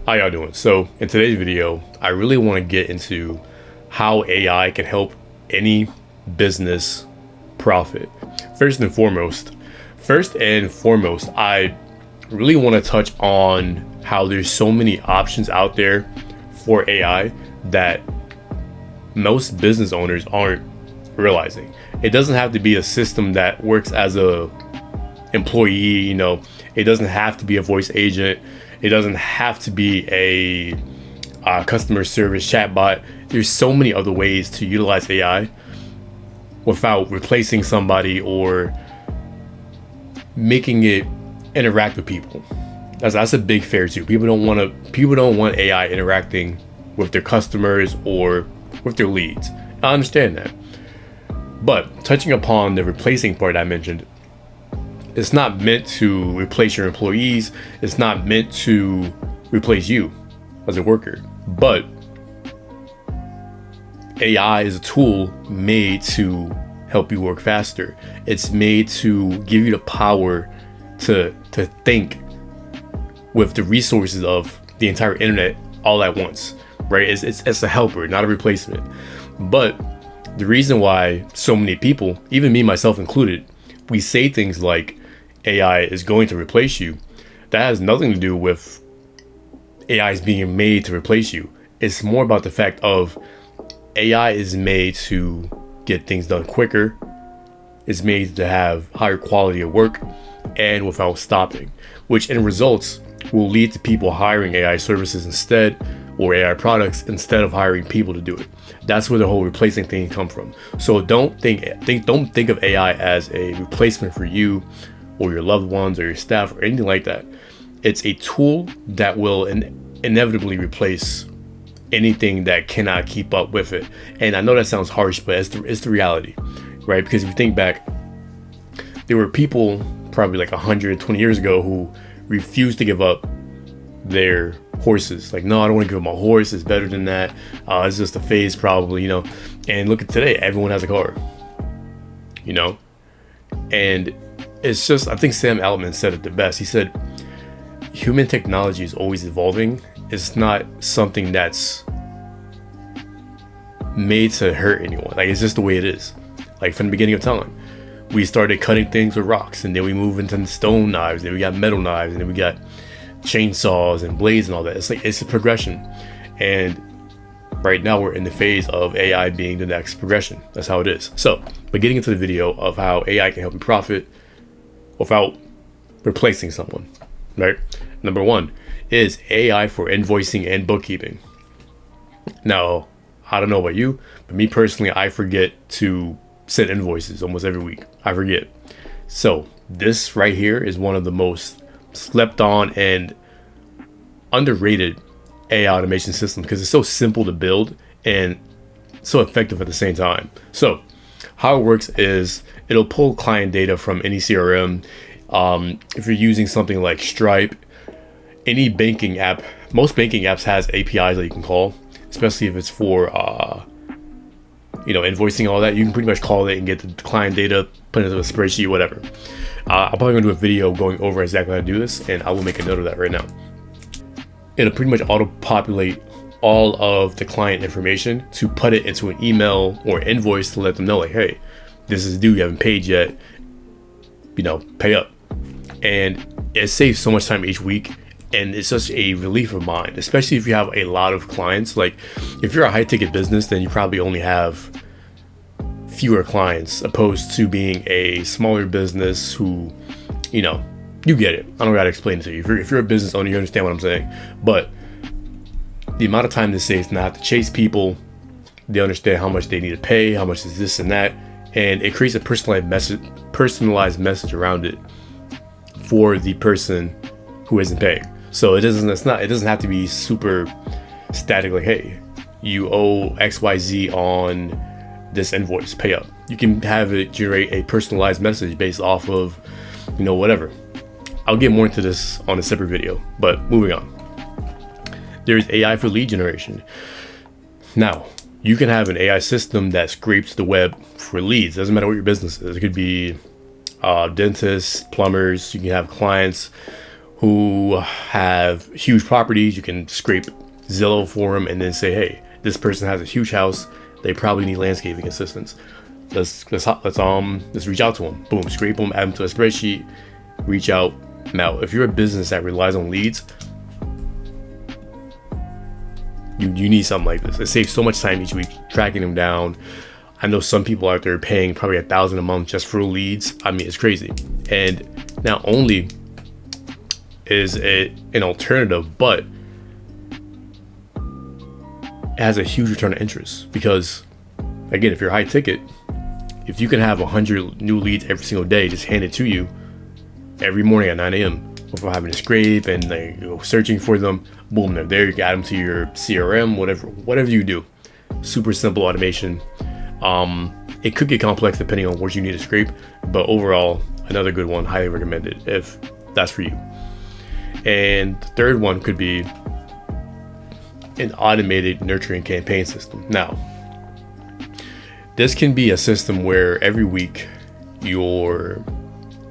How y'all doing? So in today's video, I really want to get into how AI can help any business profit. First and foremost, I really want to touch on how there's so many options out there for AI that most business owners aren't realizing. It doesn't have to be a system that works as a employee, it doesn't have to be a voice agent. It doesn't have to be a customer service chatbot. There's so many other ways to utilize AI without replacing somebody or making it interact with people. That's a big fear too. People don't want AI interacting with their customers or with their leads. I understand that. But touching upon the replacing part I mentioned, it's not meant to replace your employees. It's not meant to replace you as a worker. But AI is a tool made to help you work faster. It's made to give you the power to think with the resources of the entire internet all at once, right? It's a helper, not a replacement. But the reason why so many people, even me myself included, we say things like AI is going to replace you, that has nothing to do with AI is being made to replace you. It's more about the fact of AI is made to get things done quicker. It's made to have higher quality of work and without stopping, which in results will lead to people hiring AI services instead, or AI products instead of hiring people to do it. That's where the whole replacing thing come from. So don't think of AI as a replacement for you or your loved ones or your staff or anything like that. It's a tool that will inevitably replace anything that cannot keep up with it. And I know that sounds harsh, but it's the reality, right? Because if you think back, there were people probably like 120 years ago who refused to give up their horses. Like, no, I don't want to give up my horse. It's better than that. It's just a phase probably, And look at today, everyone has a car, And it's just, I think Sam Altman said it the best. He said, human technology is always evolving. It's not something that's made to hurt anyone. Like, it's just the way it is. Like, from the beginning of time, we started cutting things with rocks, and then we moved into stone knives, then we got metal knives, and then we got chainsaws and blades and all that. It's a progression. And right now we're in the phase of AI being the next progression. That's how it is. So, but getting into the video of how AI can help you profit without replacing someone, right? Number one is AI for invoicing and bookkeeping. Now, I don't know about you, but me personally, I forget to send invoices almost every week. I forget. So this right here is one of the most slept on and underrated AI automation systems because it's so simple to build and so effective at the same time. So how it works is it'll pull client data from any CRM. If you're using something like Stripe, any banking app, most banking apps has APIs that you can call, especially if it's for invoicing, all that. You can pretty much call it and get the client data, put it into a spreadsheet, whatever. I'm probably gonna do a video going over exactly how to do this, and I will make a note of that right now. It'll pretty much auto-populate all of the client information to put it into an email or invoice to let them know, like, hey, this is due, you haven't paid yet, pay up. And it saves so much time each week, and it's such a relief of mind, especially if you have a lot of clients. Like, if you're a high-ticket business, then you probably only have fewer clients opposed to being a smaller business who, you get it. I don't gotta explain it to you. If you're a business owner, you understand what I'm saying. But the amount of time this saves, not have to chase people, they understand how much they need to pay, how much is this and that, and it creates a personalized message around it for the person who isn't paying. So it doesn't have to be super static, like, hey, you owe XYZ on this invoice, pay up. You can have it generate a personalized message based off of, whatever. I'll get more into this on a separate video, but moving on. There's AI for lead generation. Now, you can have an AI system that scrapes the web for leads. Doesn't matter what your business is. It could be dentists, plumbers. You can have clients who have huge properties. You can scrape Zillow for them and then say, hey, this person has a huge house. They probably need landscaping assistance. Let's reach out to them. Boom, scrape them, add them to a spreadsheet, reach out. Now, if you're a business that relies on leads, you need something like this. It saves so much time each week tracking them down. I know some people out there paying probably $1,000 a month just for leads. I mean, it's crazy. And not only is it an alternative, but it has a huge return of interest because, again, if you're high ticket, if you can have 100 new leads every single day just handed to you every morning at 9 a.m. before having to scrape and searching for them, boom, they're there. You can add them to your CRM, whatever you do. Super simple automation. It could get complex depending on what you need to scrape, but overall, another good one, highly recommended if that's for you. And the third one could be an automated nurturing campaign system. Now, this can be a system where every week your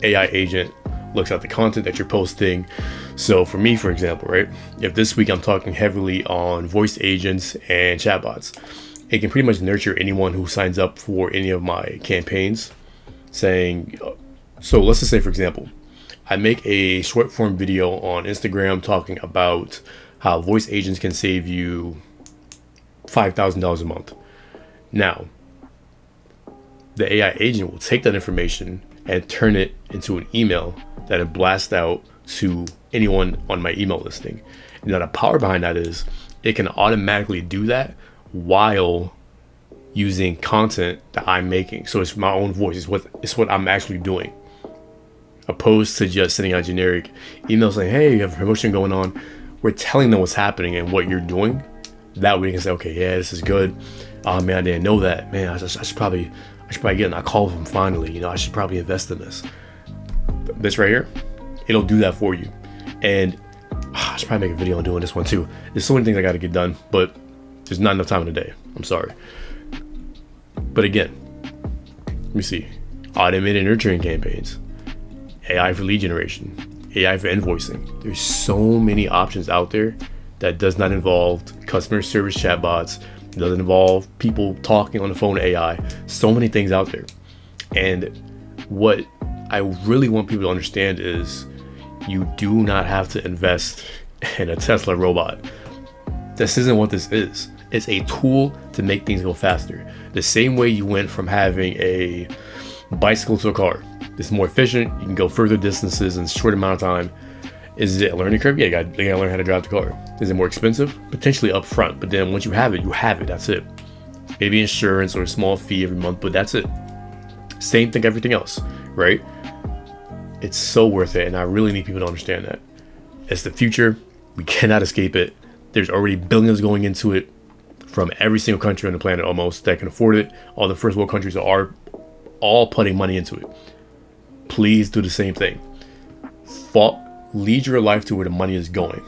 AI agent looks at the content that you're posting. So for me, for example, right, if this week I'm talking heavily on voice agents and chatbots, it can pretty much nurture anyone who signs up for any of my campaigns saying, so let's just say, for example, I make a short form video on Instagram talking about how voice agents can save you $5,000 a month. Now, the AI agent will take that information and turn it into an email that it blasts out to anyone on my email listing. And now the power behind that is it can automatically do that while using content that I'm making. So it's my own voice. It's what I'm actually doing, opposed to just sending out generic emails saying, hey, you have a promotion going on. We're telling them what's happening and what you're doing. That way you can say, okay, yeah, this is good. Oh man, I didn't know that. Man, I should probably get a call from finally. I should probably invest in this. This right here, it'll do that for you. And I should probably make a video on doing this one too. There's so many things I got to get done, but there's not enough time in the day. I'm sorry. But again, let me see. Automated nurturing campaigns, AI for lead generation, AI for invoicing. There's so many options out there that does not involve customer service chatbots. It doesn't involve people talking on the phone to AI. So many things out there. And what I really want people to understand is you do not have to invest in a Tesla robot. This isn't what this is. It's a tool to make things go faster. The same way you went from having a bicycle to a car. It's more efficient. You can go further distances in a short amount of time. Is it a learning curve? Yeah, you gotta learn how to drive the car. Is it more expensive? Potentially up front, but then once you have it, that's it. Maybe insurance or a small fee every month, but that's it. Same thing, everything else, right? It's so worth it, and I really need people to understand that. It's the future. We cannot escape it. There's already billions going into it from every single country on the planet almost that can afford it. All the first world countries are all putting money into it. Please do the same thing. Lead your life to where the money is going,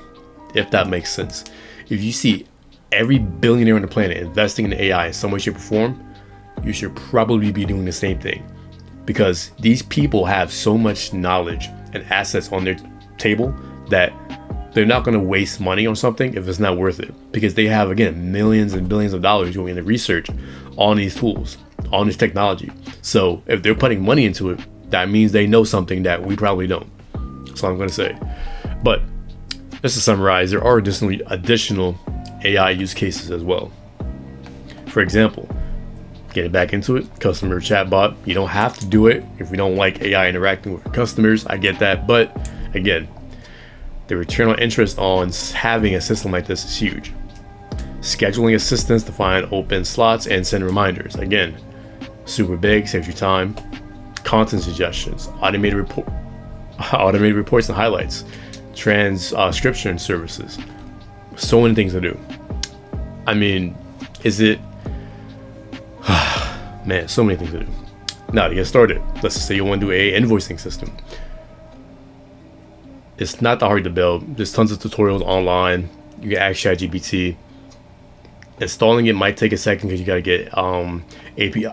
if that makes sense. If you see every billionaire on the planet investing in AI in some way, shape, or form, you should probably be doing the same thing, because these people have so much knowledge and assets on their table that they're not going to waste money on something if it's not worth it, because they have, again, millions and billions of dollars going into research on these tools, on this technology. So if they're putting money into it, that means they know something that we probably don't. That's all I'm going to say. But just to summarize, there are additional AI use cases as well. For example, getting back into it, customer chatbot. You don't have to do it if you don't like AI interacting with your customers. I get that. But again, the return on interest on having a system like this is huge. Scheduling assistance to find open slots and send reminders. Again, super big, saves you time. Content suggestions, automated reports and highlights, transcription services. So many things to do. I mean, is it? Man, so many things to do. Now to get started, let's just say you want to do an invoicing system. It's not that hard to build. There's tons of tutorials online. You can ask ChatGPT. Installing it might take a second because you got to get API.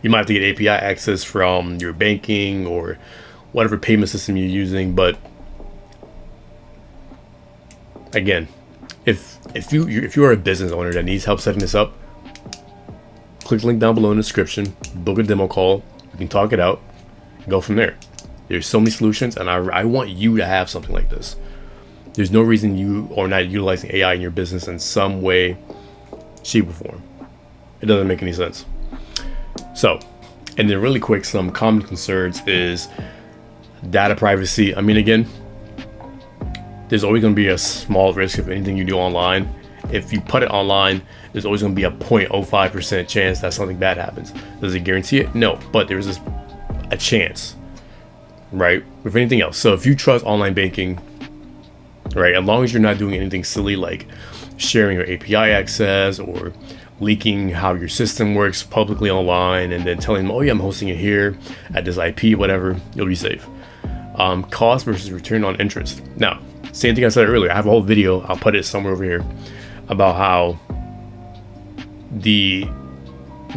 You might have to get API access from your banking or whatever payment system you're using. But again, if you are a business owner that needs help setting this up, click the link down below in the description, book a demo call, we can talk it out, and go from there. There's so many solutions, and I want you to have something like this. There's no reason you are not utilizing AI in your business in some way, shape, or form. It doesn't make any sense. So, and then really quick, some common concerns is data privacy. I mean, again, there's always going to be a small risk of anything you do online. If you put it online, there's always going to be a 0.05% chance that something bad happens. Does it guarantee it? No, but there's a chance, right? With anything else. So if you trust online banking, right, as long as you're not doing anything silly like sharing your API access or leaking how your system works publicly online and then telling them, oh yeah, I'm hosting it here at this IP, whatever, you'll be safe. Cost versus return on interest. Now, same thing I said earlier. I have a whole video, I'll put it somewhere over here, about how the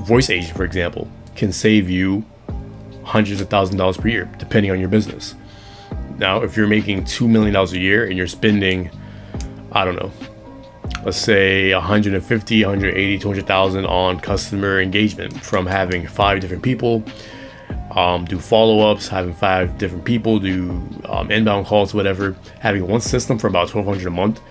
voice agent, for example, can save you hundreds of thousands of dollars per year, depending on your business. Now, if you're making $2 million a year and you're spending, I don't know, let's say 150, 180, 200,000 on customer engagement from having 5 different people do follow-ups, having 5 different people do inbound calls, whatever, having one system for about $1,200 a month,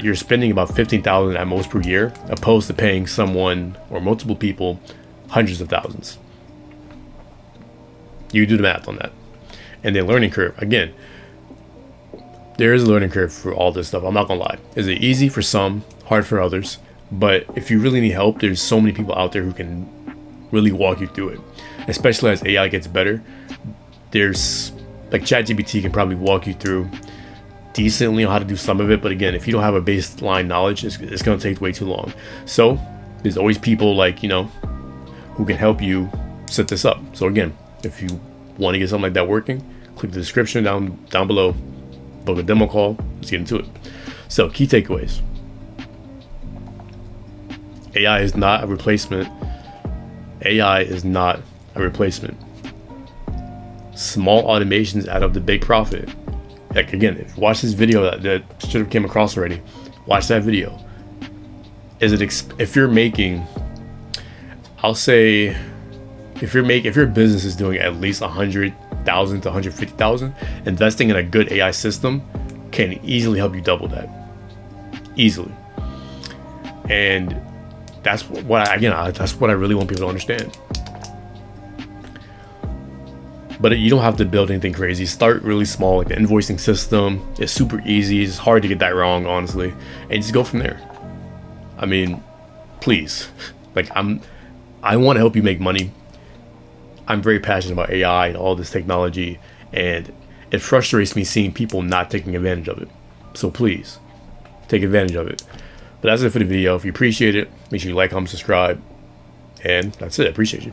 you're spending about $15,000 at most per year, opposed to paying someone or multiple people hundreds of thousands. You do the math on that. And then learning curve, again, there is a learning curve for all this stuff. I'm not gonna lie. Is it easy for some, hard for others? But if you really need help, there's so many people out there who can really walk you through it. Especially as AI gets better, there's like ChatGPT can probably walk you through decently on how to do some of it. But again, if you don't have a baseline knowledge, it's gonna take way too long. So there's always people like, you know, who can help you set this up. So again, if you want to get something like that working, click the description down below, book a demo call, let's get into it. So key takeaways. AI is not a replacement. AI is not a replacement. Small automations add up to big profit. Like again, if you watch this video that should have came across already, watch that video. If you're making, I'll say, if your business is doing at least 100,000 to 150,000, investing in a good AI system can easily help you double that, easily. And that's what I really want people to understand. But you don't have to build anything crazy. Start really small. Like the invoicing system is super easy. It's hard to get that wrong, honestly, and just go from there. I mean, please, like I want to help you make money. I'm very passionate about AI and all this technology, and it frustrates me seeing people not taking advantage of it. So please, take advantage of it. But that's it for the video. If you appreciate it, make sure you like, comment, subscribe, and that's it. I appreciate you.